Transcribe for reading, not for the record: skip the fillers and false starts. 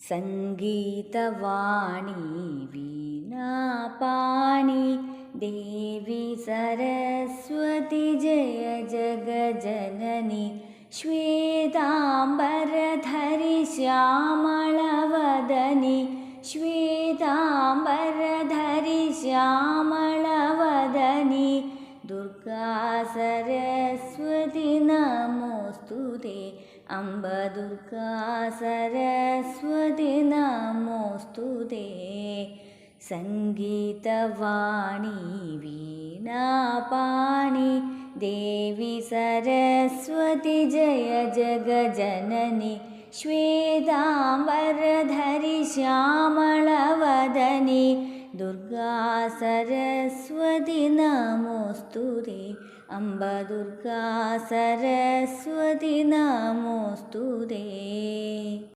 संगीतवाणी वीणापाणि देवी सरस्वती जय जगजननी श्वेतांबरधरि श्यामलवदनी श्वेतांबरधरि श्यामलवदनी दुर्गा सरस्वती नमोस्तुते अम्ब दुर्गा सरस्वती नमोस्तुते संगीतवाणी वीणापाणि देवी सरस्वती जय जगजननी श्वेतांबरधरि श्यामलवदनी दुर्गा सरस्वती नमोस्तुते अम्ब दुर्गा सरस्वती नमोस्तुते।